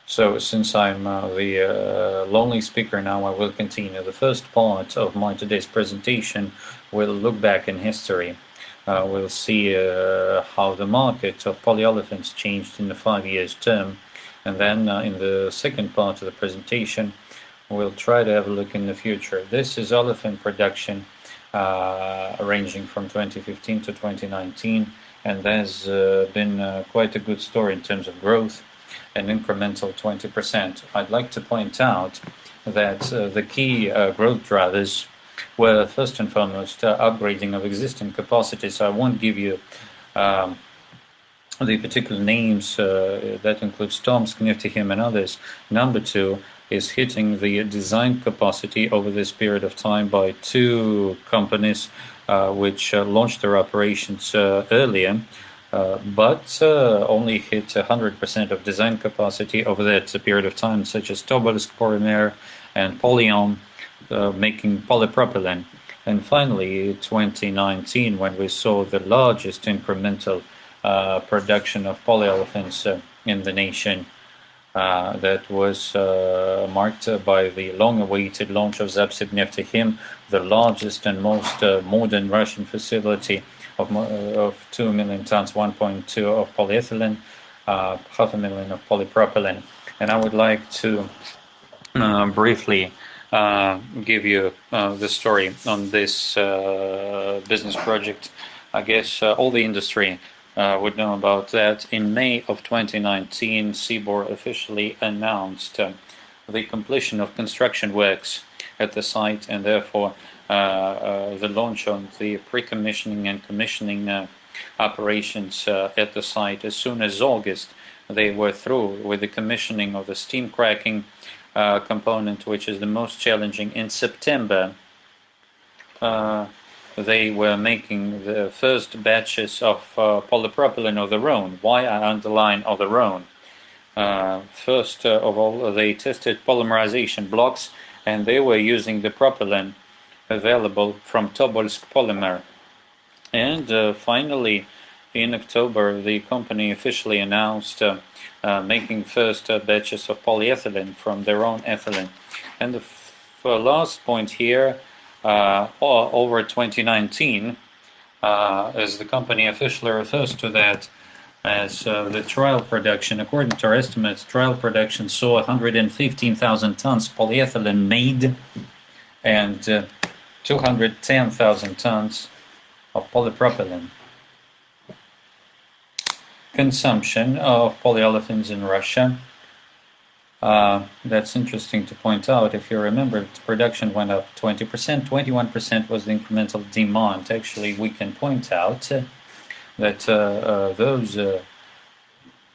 So, since I'm the lonely speaker now, I will continue. The first part of my today's presentation will look back in history. We'll see how the market of polyolefins changed in the 5 years term. And then in the second part of the presentation, we'll try to have a look in the future. This is olefin production ranging from 2015 to 2019. And there's been quite a good story in terms of growth, an incremental 20%. I'd like to point out that the key growth drivers were first and foremost upgrading of existing capacity. So I won't give you the particular names that includes Tomsk, Neftekhim, and others. Number two is hitting the design capacity over this period of time by two companies which launched their operations earlier. But only hit 100% of design capacity over that period of time, such as Tobolsk Polymer and Polyon, making polypropylene. And finally, 2019, when we saw the largest incremental production of polyolefins in the nation, that was marked by the long-awaited launch of Zapsib the largest and most modern Russian facility of 2 million tons, 1.2 of polyethylene, 500,000 of polypropylene. And I would like to briefly give you the story on this business project. I guess all the industry would know about that. In May of 2019, CBOR officially announced the completion of construction works at the site, and therefore the launch of the pre-commissioning and commissioning operations at the site. As soon as August, they were through with the commissioning of the steam cracking component, which is the most challenging. In September, they were making the first batches of polypropylene of their own. Why I underline of their own? First of all, they tested polymerization blocks, and they were using the propylene available from Tobolsk Polymer. And finally, in October, the company officially announced making first batches of polyethylene from their own ethylene. And the last point here, over 2019, as the company officially refers to that as the trial production. According to our estimates, trial production saw 115,000 tons polyethylene made and 210,000 tons of polypropylene. Consumption of polyolefins in Russia. That's interesting to point out. If you remember, production went up 20%, 21% was the incremental demand. Actually, we can point out that those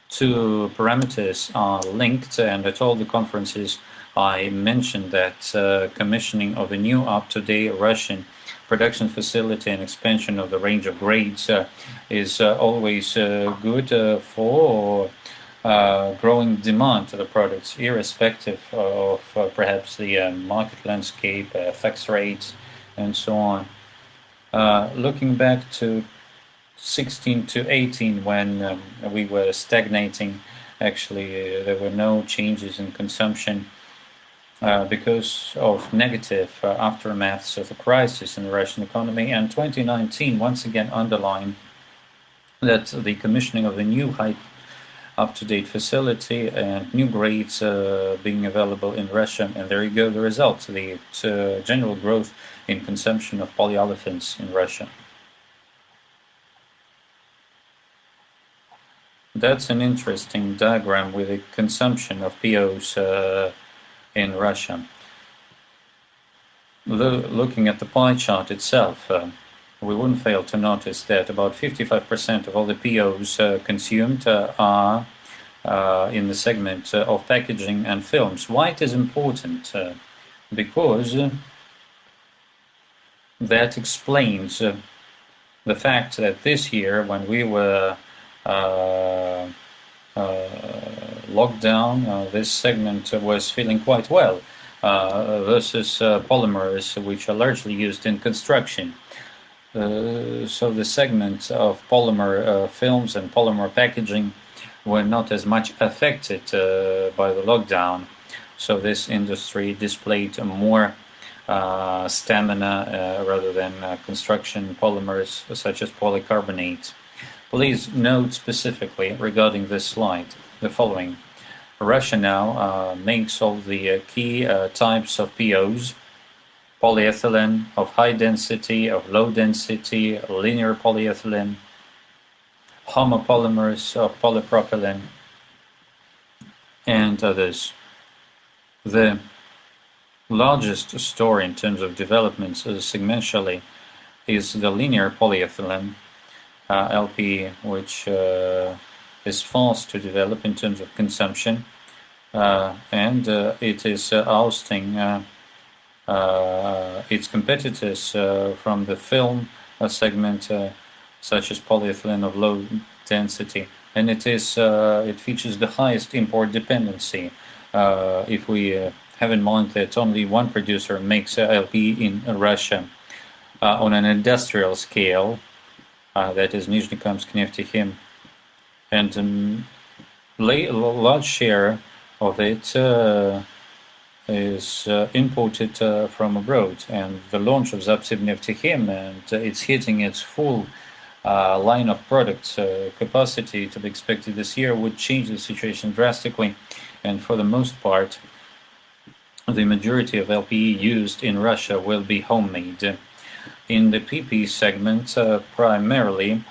two parameters are linked, and at all the conferences I mentioned that commissioning of a new up-to-date Russian production facility and expansion of the range of grades is always good for growing demand to the products, irrespective of perhaps the market landscape, FX rates, and so on. Looking back to 16 to 18, when we were stagnating, actually there were no changes in consumption because of negative aftermaths of the crisis in the Russian economy. And 2019 once again underlined that the commissioning of the new up-to-date facility and new grades being available in Russia. And there you go, the results, the general growth in consumption of polyolefins in Russia. That's an interesting diagram with the consumption of POs in Russia. Looking at the pie chart itself, we wouldn't fail to notice that about 55% of all the POs consumed are in the segment of packaging and films. Why it is important? Because that explains the fact that this year, when we were locked down, this segment was feeling quite well versus polymers, which are largely used in construction. So the segment of polymer films and polymer packaging were not as much affected by the lockdown. So this industry displayed more stamina rather than construction polymers such as polycarbonate. Please note specifically regarding this slide the following. Russia now makes all the key types of POs: polyethylene of high density, of low density, linear polyethylene, homopolymers of polypropylene, and others. The largest store in terms of developments segmentally is the linear polyethylene, LP, which is fast to develop in terms of consumption, and it is ousting its competitors from the film segment, such as polyethylene of low density, and it features the highest import dependency. If we have in mind that only one producer makes LP in Russia on an industrial scale, that is Nizhnekamsk Neftekhim, and a large share of it is imported from abroad. And the launch of Zapsibneftekhim, and it's hitting its full line of products capacity to be expected this year, would change the situation drastically. And for the most part, the majority of LPE used in Russia will be homemade. In the PP segment, primarily,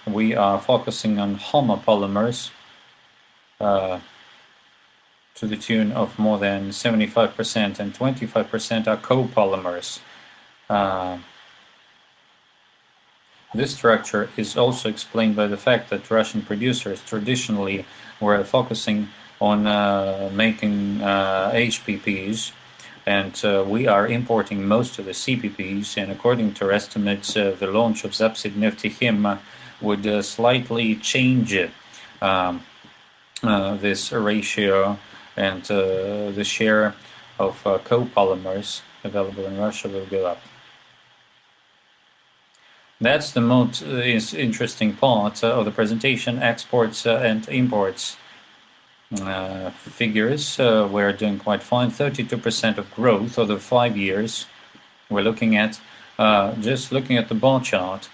we are focusing on homopolymers to the tune of more than 75%, and 25% are copolymers. This structure is also explained by the fact that Russian producers traditionally were focusing on making HPPs, and we are importing most of the CPPs, and according to estimates, the launch of Zapsibneftekhim would slightly change this ratio, and the share of copolymers available in Russia will go up. That's the most interesting part of the presentation: exports and imports. Figures we're doing quite fine. 32% of growth over 5 years. We're looking at just looking at the bar chart.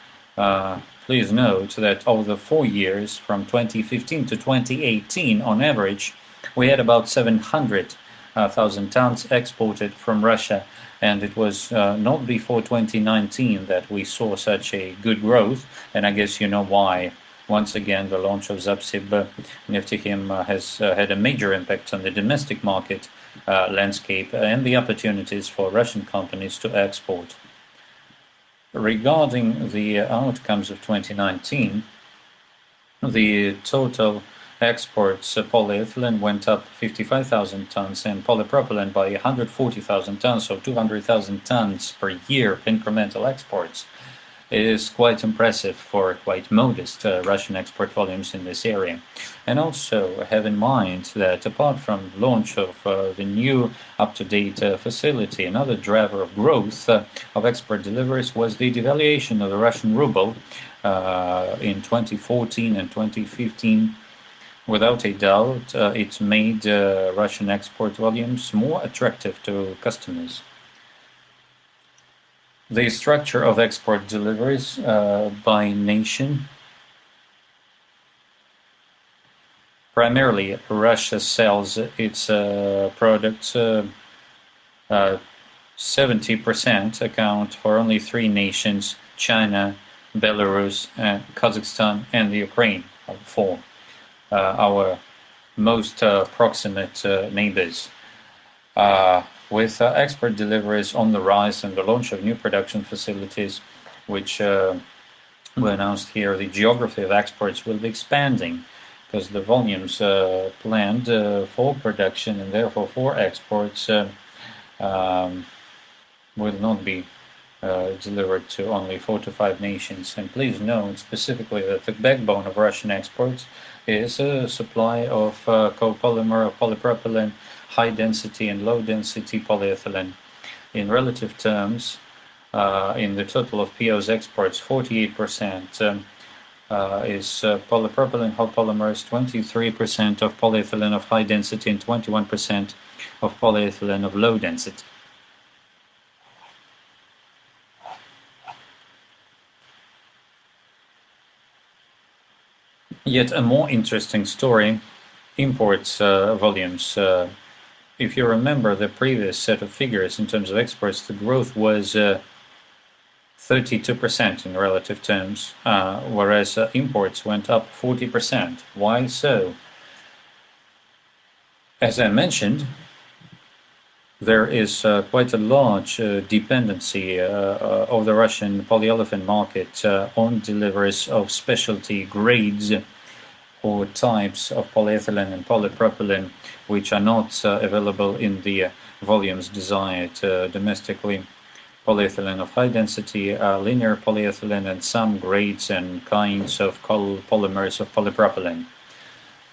Please note that over the 4 years, from 2015 to 2018, on average, we had about 700,000 tons exported from Russia, and it was not before 2019 that we saw such a good growth, and I guess you know why. Once again, the launch of Zapsibneftekhim has had a major impact on the domestic market landscape and the opportunities for Russian companies to export. Regarding the outcomes of 2019, the total exports polyethylene went up 55,000 tons and polypropylene by 140,000 tons, so 200,000 tons per year of incremental exports. It is quite impressive for quite modest Russian export volumes in this area. And also have in mind that apart from launch of the new up-to-date facility, another driver of growth of export deliveries was the devaluation of the Russian ruble in 2014 and 2015. Without a doubt, it made Russian export volumes more attractive to customers. The structure of export deliveries by nation. Primarily, Russia sells its products. 70% account for only 3 nations: China, Belarus, Kazakhstan, and the Ukraine, 4. Our most proximate neighbors. With export deliveries on the rise and the launch of new production facilities, which were announced here, the geography of exports will be expanding because the volumes planned for production and therefore for exports will not be delivered to only 4 to 5 nations. And please note specifically that the backbone of Russian exports is a supply of copolymer, of polypropylene, high density and low density polyethylene. In relative terms, in the total of PO's exports, 48% is polypropylene hot polymers, 23% of polyethylene of high density, and 21% of polyethylene of low density. Yet a more interesting story, imports volumes. If you remember the previous set of figures in terms of exports, the growth was 32% in relative terms, whereas imports went up 40%. Why so? As I mentioned, there is quite a large dependency of the Russian polyolefin market on deliveries of specialty grades or types of polyethylene and polypropylene, which are not available in the volumes desired domestically. Polyethylene of high density, linear polyethylene, and some grades and kinds of polymers of polypropylene.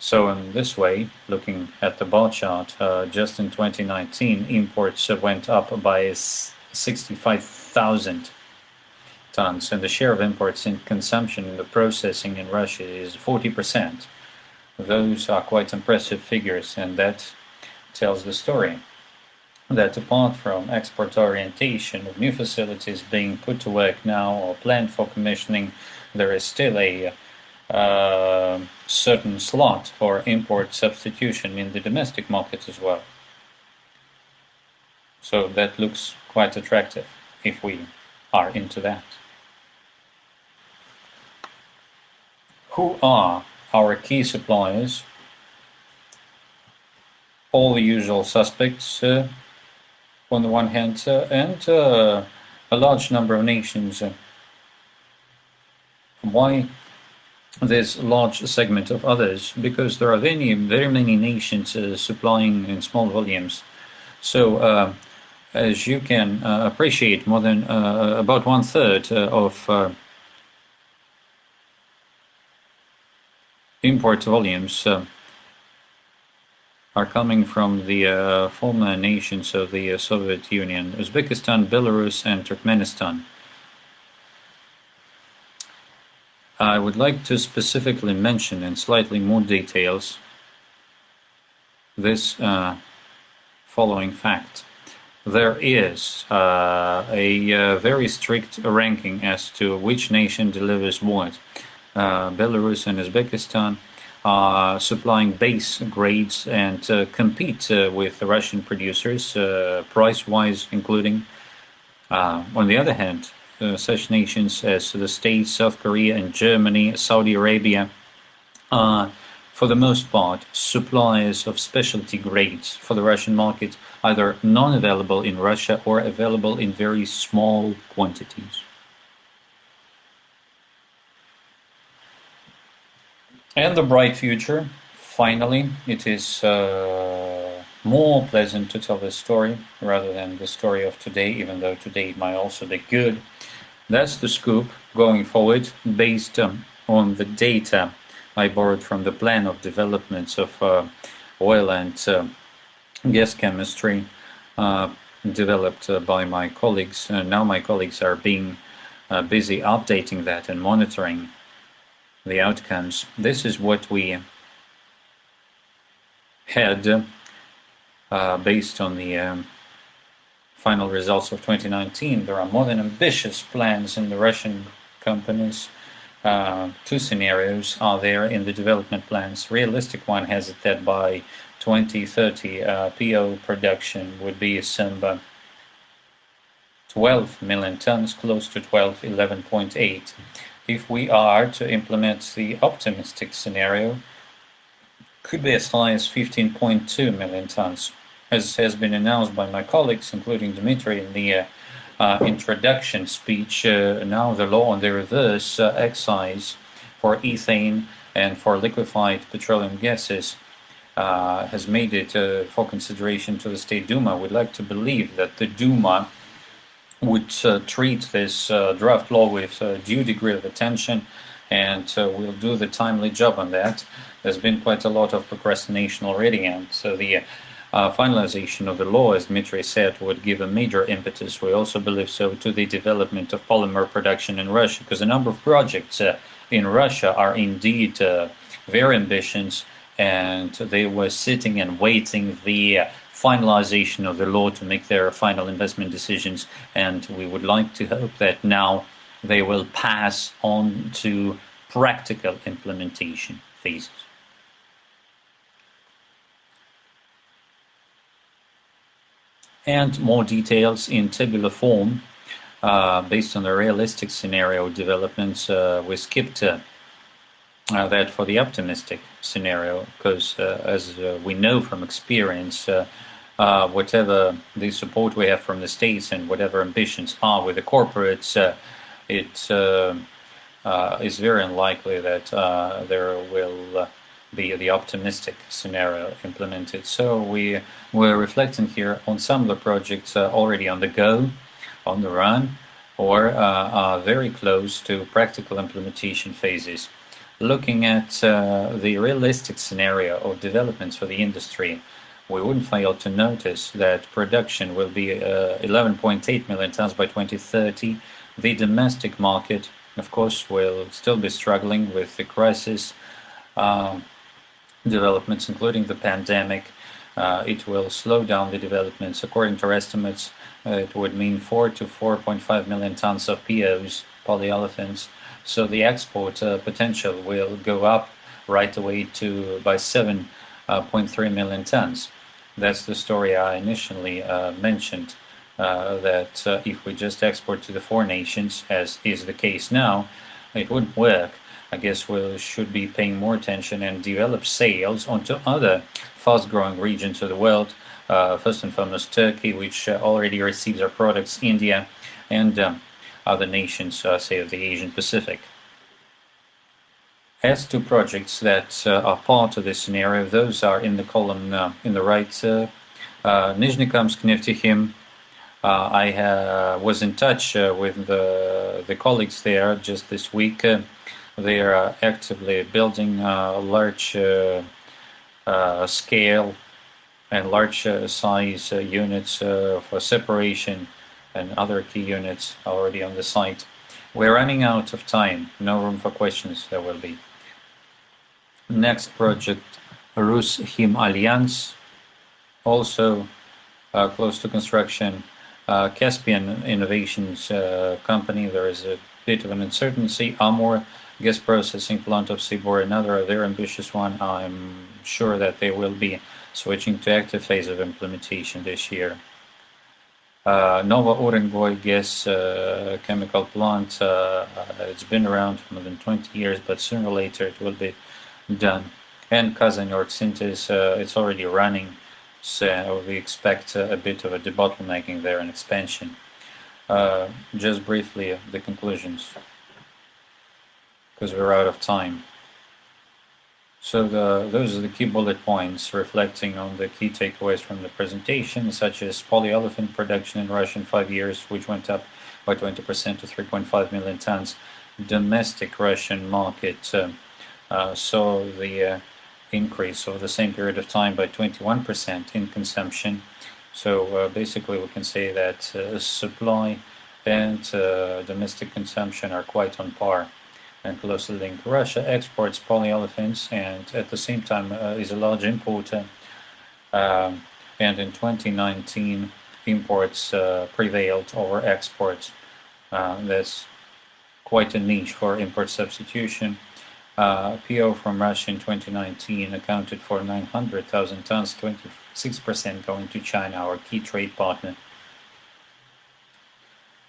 So in this way, looking at the bar chart, just in 2019, imports went up by 65,000 tons, and the share of imports in consumption and the processing in Russia is 40%. Those are quite impressive figures, and that tells the story that apart from export orientation of new facilities being put to work now or planned for commissioning, there is still a certain slot for import substitution in the domestic market as well. So that looks quite attractive if we are into that. Who are our key suppliers? All the usual suspects on the one hand, and a large number of nations. Why this large segment of others? Because there are very many nations supplying in small volumes. So as you can appreciate, more than about 1/3 of import volumes are coming from the former nations of the Soviet Union: Uzbekistan, Belarus, and Turkmenistan. I would like to specifically mention in slightly more details this following fact. There is a very strict ranking as to which nation delivers what. Belarus and Uzbekistan are supplying base grades and compete with the Russian producers, price-wise including. On the other hand, such nations as the States, South Korea, and Germany, Saudi Arabia are, for the most part, suppliers of specialty grades for the Russian market, either non-available in Russia or available in very small quantities. And the bright future, finally, it is more pleasant to tell this story rather than the story of today, even though today might also be good. That's the scoop going forward, based on the data I borrowed from the plan of developments of oil and gas chemistry developed by my colleagues. Now my colleagues are being busy updating that and monitoring the outcomes. This is what we had based on the final results of 2019. There are more than ambitious plans in the Russian companies. Two scenarios are there in the development plans. Realistic one has it that by 2030 PO production would be some 12 million tons, close to 12, 11.8. If we are to implement the optimistic scenario, could be as high as 15.2 million tons. As has been announced by my colleagues, including Dmitry, in the introduction speech, now the law on the reverse excise for ethane and for liquefied petroleum gases has made it for consideration to the State Duma. We'd like to believe that the Duma would treat this draft law with due degree of attention, and will do the timely job on that. There's been quite a lot of procrastination already, and so the finalization of the law, as Dmitry said, would give a major impetus. We also believe so to the development of polymer production in Russia, because a number of projects in Russia are indeed very ambitious, and they were sitting and waiting the finalization of the law to make their final investment decisions. And we would like to hope that now they will pass on to practical implementation phases. And more details in tabular form based on the realistic scenario developments. We skipped that for the optimistic scenario, because as we know from experience, whatever the support we have from the states and whatever ambitions are with the corporates, it is very unlikely that there will be the optimistic scenario implemented. So we're reflecting here on some of the projects already on the go, on the run, or are very close to practical implementation phases. Looking at the realistic scenario of developments for the industry, we wouldn't fail to notice that production will be 11.8 million tons by 2030. The domestic market, of course, will still be struggling with the crisis developments, including the pandemic. It will slow down the developments. According to our estimates, it would mean 4 to 4.5 million tons of POs, polyolefins. So the export potential will go up right away to by 7.3 million tons. That's the story I initially mentioned, that if we just export to the four nations, as is the case now, it wouldn't work. I guess we should be paying more attention and develop sales onto other fast-growing regions of the world, first and foremost Turkey, which already receives our products, India, and other nations, say, of the Asian Pacific. As to projects that are part of this scenario, those are in the column in the right. Nizhnekamsk Neftekhim. I was in touch with the colleagues there just this week. They are actively building large scale and large size units for separation and other key units already on the site. We're running out of time. No room for questions. There will be. Next project, Rushim Alliance, also close to construction. Caspian Innovations company, there is a bit of an uncertainty. Amur gas processing plant of Sibor, another very ambitious one. I'm sure that they will be switching to active phase of implementation this year. Nova Urengoy gas chemical plant, it's been around for more than 20 years, but sooner or later it will be done. And Kazanok Synthis, it's already running, so we expect a bit of a debottlenecking there and expansion. Just briefly, the conclusions, because we're out of time. So those are the key bullet points reflecting on the key takeaways from the presentation, such as polyolefin production in Russia in 5 years, which went up by 20% to 3.5 million tons. Domestic Russian market saw the increase over the same period of time by 21% in consumption. So basically we can say that supply and domestic consumption are quite on par and closely linked. Russia exports polyolefins and at the same time is a large importer. And in 2019, imports prevailed over exports. That's quite a niche for import substitution. PO from Russia in 2019 accounted for 900,000 tons, 26% going to China, our key trade partner.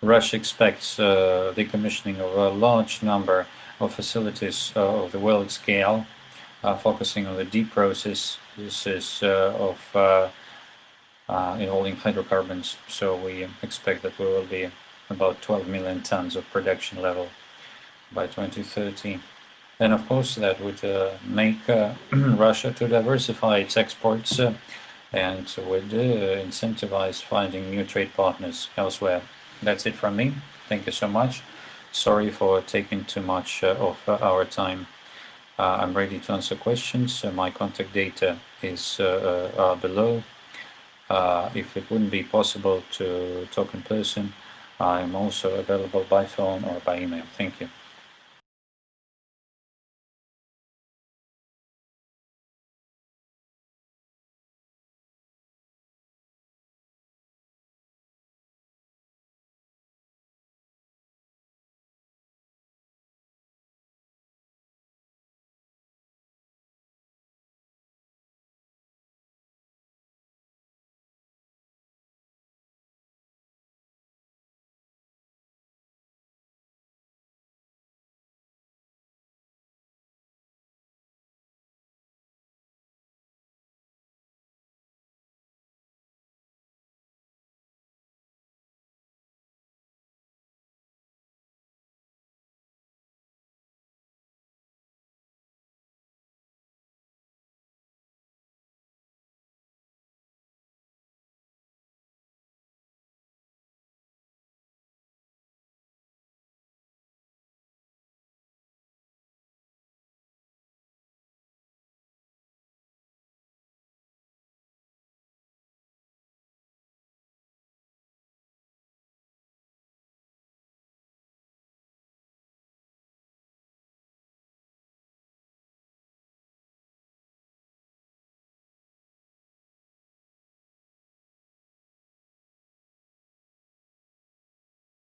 Russia expects the commissioning of a large number of facilities of the world scale, focusing on the deep processes of involving hydrocarbons. So we expect that we will be about 12 million tons of production level by 2030. And of course that would make Russia to diversify its exports and would incentivize finding new trade partners elsewhere. That's it from me. Thank you so much. Sorry for taking too much of our time. I'm ready to answer questions. My contact data is below. If it wouldn't be possible to talk in person, I'm also available by phone or by email. Thank you.